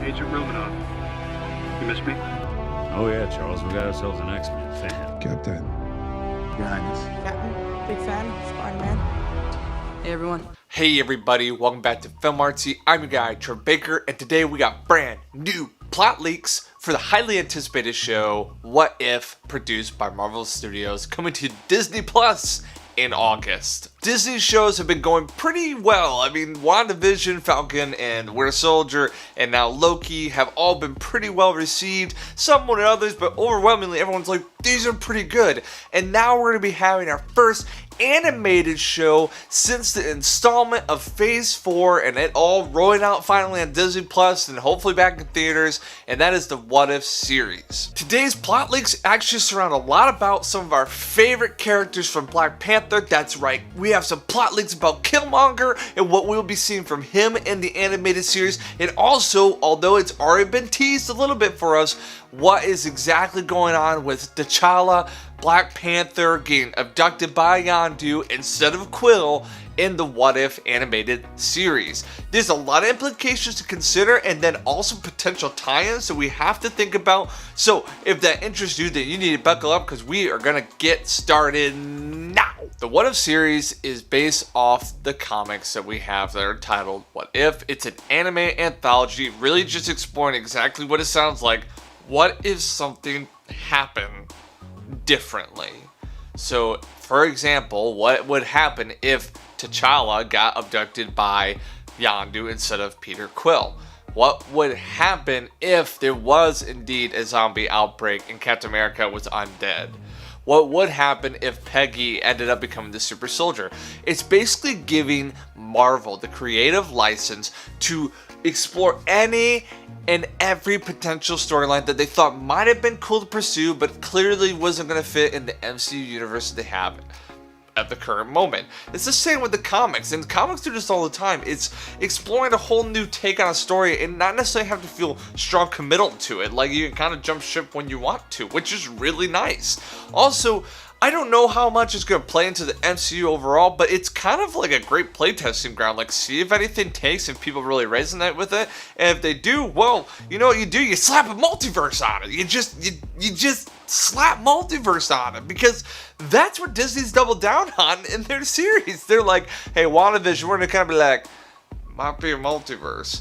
Agent Romanoff. You miss me? Oh yeah, Charles, we got ourselves an X-Men fan. Captain. Your Highness. Captain, big fan, Spiderman. Hey everyone. Hey everybody, welcome back to Film Artsy. I'm your guy, Troy Baker, and today we got brand new plot leaks for the highly anticipated show What If, produced by Marvel Studios, coming to Disney Plus in August. Disney shows have been going pretty well. I mean, WandaVision, Falcon, and Winter Soldier, and now Loki have all been pretty well received. Some more than others, but overwhelmingly everyone's like, these are pretty good. And now we're going to be having our first animated show since the installment of Phase 4, and it all rolling out finally on Disney Plus and hopefully back in theaters, and that is the What If series. Today's plot leaks actually surround a lot about some of our favorite characters from Black Panther. That's right, we have some plot leaks about Killmonger and what we'll be seeing from him in the animated series, and also, although it's already been teased a little bit for us, what is exactly going on with T'Challa, Black Panther getting abducted by Yondu instead of Quill in the What If animated series. There's a lot of implications to consider and then also potential tie-ins that we have to think about. So if that interests you, then you need to buckle up because we are going to get started now. The What If series is based off the comics that we have that are titled What If. It's an anime anthology really just exploring exactly what it sounds like. What if something happened differently? So, for example, what would happen if T'Challa got abducted by Yondu instead of Peter Quill? What would happen if there was indeed a zombie outbreak and Captain America was undead? What would happen if Peggy ended up becoming the super soldier? It's basically giving Marvel the creative license to explore any and every potential storyline that they thought might have been cool to pursue, but clearly wasn't going to fit in the MCU universe that they have at the current moment. It's the same with the comics, and comics do this all the time. It's exploring a whole new take on a story and not necessarily have to feel strong committal to it. Like, you can kind of jump ship when you want to, which is really nice. Also, I don't know how much it's going to play into the MCU overall, but it's kind of like a great playtesting ground. Like, see if anything takes and people really resonate with it. And if they do, well, you know what you do? You slap a multiverse on it. You just slap multiverse on it, because that's what Disney's doubled down on in their series. They're like, hey, WandaVision, we're going to kind of be like, might be a multiverse.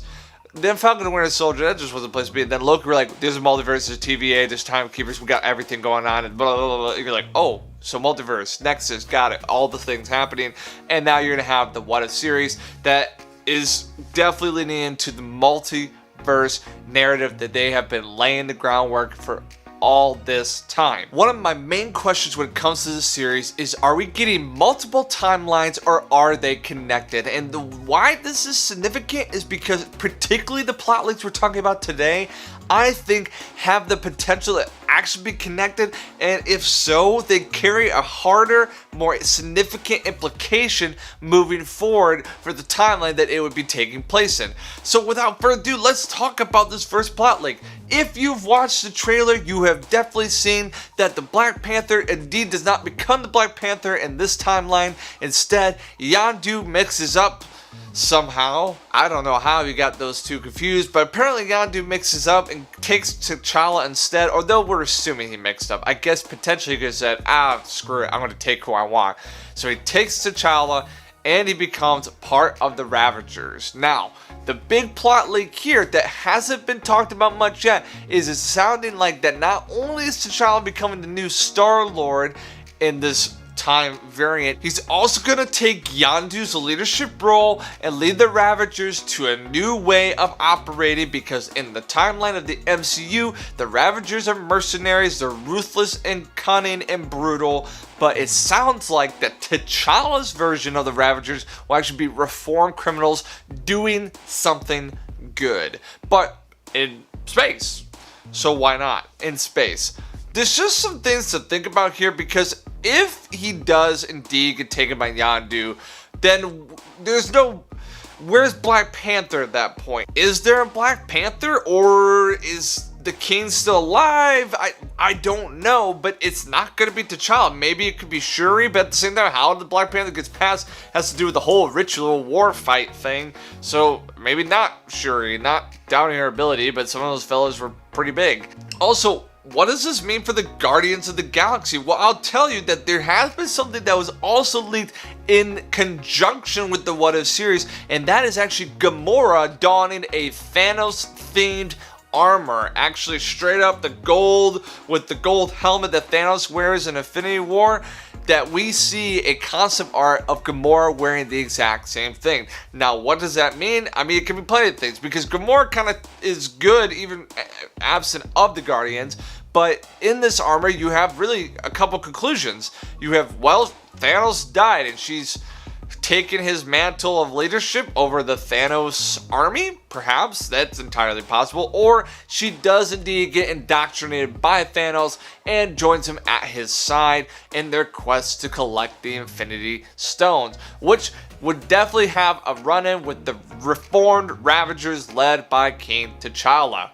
Then Falcon and Winter Soldier, that just wasn't a place to be. And then Loki, we're like, there's a multiverse, there's TVA, there's timekeepers, we got everything going on, and blah, blah, blah. You're like, oh, so multiverse, Nexus, got it, all the things happening. And now you're going to have the What If series that is definitely leaning into the multiverse narrative that they have been laying the groundwork for all this time. One of my main questions when it comes to this series is, are we getting multiple timelines or are they connected? And why this is significant is because particularly the plot leaks we're talking about today, I think have the potential to actually be connected, and if so, they carry a harder, more significant implication moving forward for the timeline that it would be taking place in. So without further ado, let's talk about this first plot leak. If you've watched the trailer, you have definitely seen that the Black Panther indeed does not become the Black Panther in this timeline. Instead, Yondu mixes up somehow. I don't know how you got those two confused, but apparently Yondu mixes up and takes T'Challa instead, although we're assuming he mixed up. I guess potentially he could have said, screw it, I'm going to take who I want. So he takes T'Challa and he becomes part of the Ravagers. Now, the big plot leak here that hasn't been talked about much yet is it's sounding like that not only is T'Challa becoming the new Star-Lord in this time variant, he's also going to take Yondu's leadership role and lead the Ravagers to a new way of operating, because in the timeline of the MCU, the Ravagers are mercenaries, they're ruthless and cunning and brutal, but it sounds like that T'Challa's version of the Ravagers will actually be reformed criminals doing something good, but in space. So why not in space? There's just some things to think about here, because if he does indeed get taken by Yondu, then there's no... Where's Black Panther at that point? Is there a Black Panther, or is the King's still alive, I don't know, but it's not going to be T'Challa. Maybe it could be 𝘮𝘪𝘭𝘮, but at the same time, how the Black Panther gets passed has to do with the whole ritual war fight thing. So maybe not 𝘮𝘪𝘭𝘮, not doubting her ability, but some of those fellas were pretty big. Also, what does this mean for the Guardians of the Galaxy? Well, I'll tell you that there has been something that was also leaked in conjunction with the What If series, and that is actually Gamora donning a Thanos-themed armor. Actually, straight up the gold with the gold helmet that Thanos wears in Infinity War, that we see a concept art of Gamora wearing the exact same thing. Now, what does that mean? I mean, it can be plenty of things, because Gamora kind of is good even absent of the Guardians, but in this armor, you have really a couple conclusions. You have, well, Thanos died, and she's taken his mantle of leadership over the Thanos army. Perhaps that's entirely possible. Or she does indeed get indoctrinated by Thanos and joins him at his side in their quest to collect the Infinity Stones, which would definitely have a run-in with the reformed Ravagers led by King T'Challa.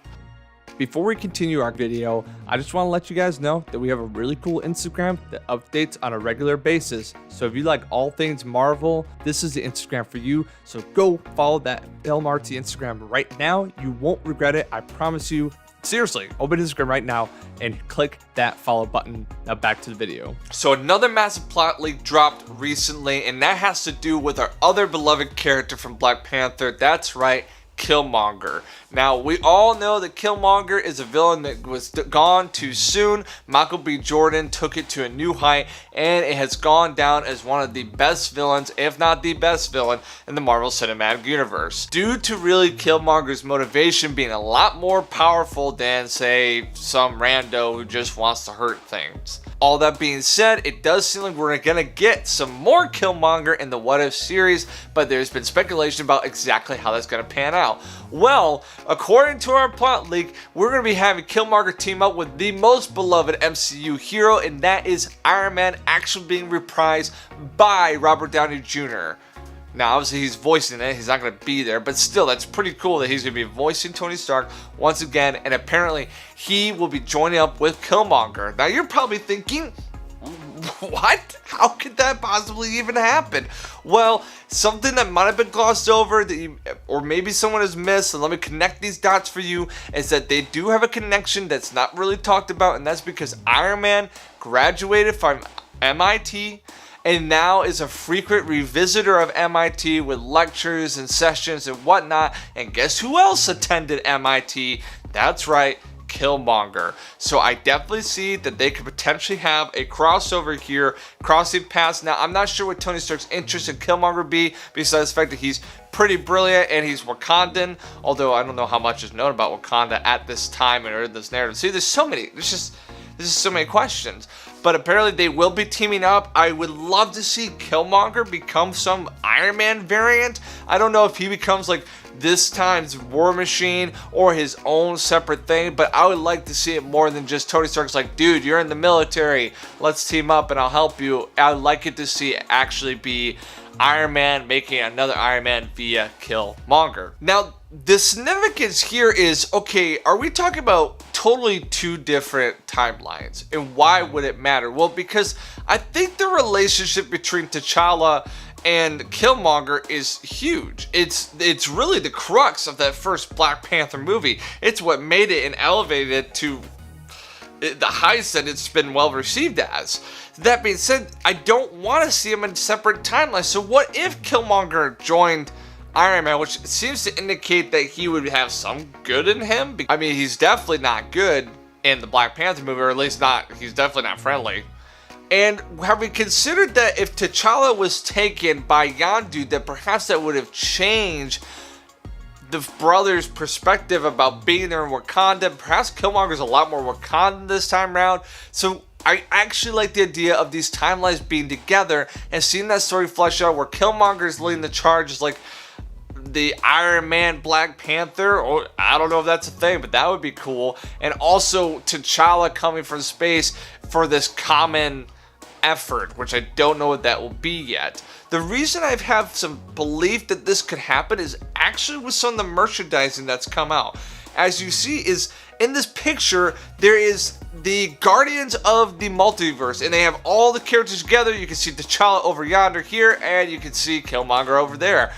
Before we continue our video, I just want to let you guys know that we have a really cool Instagram that updates on a regular basis. So if you like all things Marvel, this is the Instagram for you. So go follow that filmartsy Instagram right now. You won't regret it, I promise you. Seriously, open Instagram right now and click that follow button. Now back to the video. So another massive plot leak dropped recently, and that has to do with our other beloved character from Black Panther. That's right, Killmonger. Now, we all know that Killmonger is a villain that was gone too soon. Michael B. Jordan took it to a new height, and it has gone down as one of the best villains, if not the best villain, in the Marvel Cinematic Universe. Due to really Killmonger's motivation being a lot more powerful than, say, some rando who just wants to hurt things. All that being said, it does seem like we're gonna get some more Killmonger in the What If series, but there's been speculation about exactly how that's gonna pan out. Well, according to our plot leak, we're going to be having Killmonger team up with the most beloved MCU hero, and that is Iron Man, actually being reprised by Robert Downey Jr. Now, obviously, he's voicing it. He's not going to be there, but still, that's pretty cool that he's going to be voicing Tony Stark once again, and apparently, he will be joining up with Killmonger. Now, you're probably thinking, what? How could that possibly even happen? Well, something that might have been glossed over, that or maybe someone has missed, and let me connect these dots for you, is that they do have a connection that's not really talked about, and that's because Iron Man graduated from MIT and now is a frequent revisitor of MIT with lectures and sessions and whatnot. And guess who else attended MIT? That's right, Killmonger. So I definitely see that they could potentially have a crossover here, crossing paths. Now, I'm not sure what Tony Stark's interest in Killmonger be, besides the fact that he's pretty brilliant and he's Wakandan, although I don't know how much is known about Wakanda at this time or in this narrative. See, there's so many questions. But apparently they will be teaming up. I would love to see Killmonger become some Iron Man variant. I don't know if he becomes like this time's War Machine or his own separate thing, but I would like to see it more than just Tony Stark's like, dude, you're in the military, let's team up and I'll help you. I'd like it to see it actually be Iron Man making another Iron Man via Killmonger. Now, the significance here is, okay, are we talking about totally two different timelines? And why would it matter? Well, because I think the relationship between T'Challa and Killmonger is huge. It's really the crux of that first Black Panther movie. It's what made it and elevated it to the heights that it's been well received as. That being said, I don't want to see him in separate timelines. So what if Killmonger joined Iron Man, which seems to indicate that he would have some good in him? I mean, he's definitely not good in the Black Panther movie, or at least he's definitely not friendly. And have we considered that if T'Challa was taken by Yondu, that perhaps that would have changed the brothers' perspective about being there in Wakanda? Perhaps Killmonger's a lot more Wakandan this time around. So I actually like the idea of these timelines being together and seeing that story flesh out where Killmonger's leading the charge as like the Iron Man Black Panther, or I don't know if that's a thing, but that would be cool. And also T'Challa coming from space for this common effort, which I don't know what that will be yet. The reason I have some belief that this could happen is actually with some of the merchandising that's come out. As you see, is in this picture, there is the Guardians of the Multiverse, and they have all the characters together. You can see T'Challa over yonder here, and you can see Killmonger over there.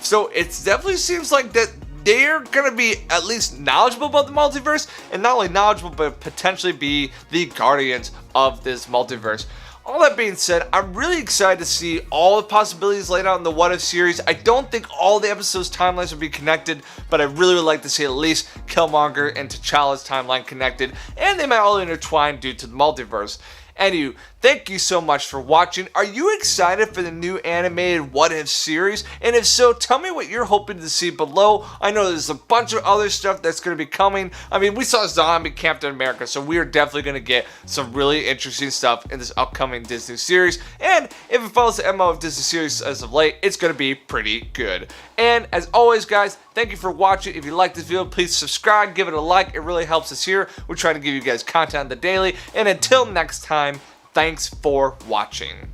So it definitely seems like that they're going to be at least knowledgeable about the multiverse, and not only knowledgeable, but potentially be the guardians of this multiverse. All that being said, I'm really excited to see all the possibilities laid out in the What If series. I don't think all the episodes' timelines will be connected, but I really would like to see at least Killmonger and T'Challa's timeline connected, and they might all intertwine due to the multiverse. Anywho, thank you so much for watching. Are you excited for the new animated What If series? And if so, tell me what you're hoping to see below. I know there's a bunch of other stuff that's going to be coming. I mean, we saw Zombie Captain America, so we are definitely going to get some really interesting stuff in this upcoming Disney series. And if it follows the MO of Disney series as of late, it's going to be pretty good. And as always, guys, thank you for watching. If you like this video, please subscribe, give it a like. It really helps us here. We're trying to give you guys content on the daily. And until next time, thanks for watching.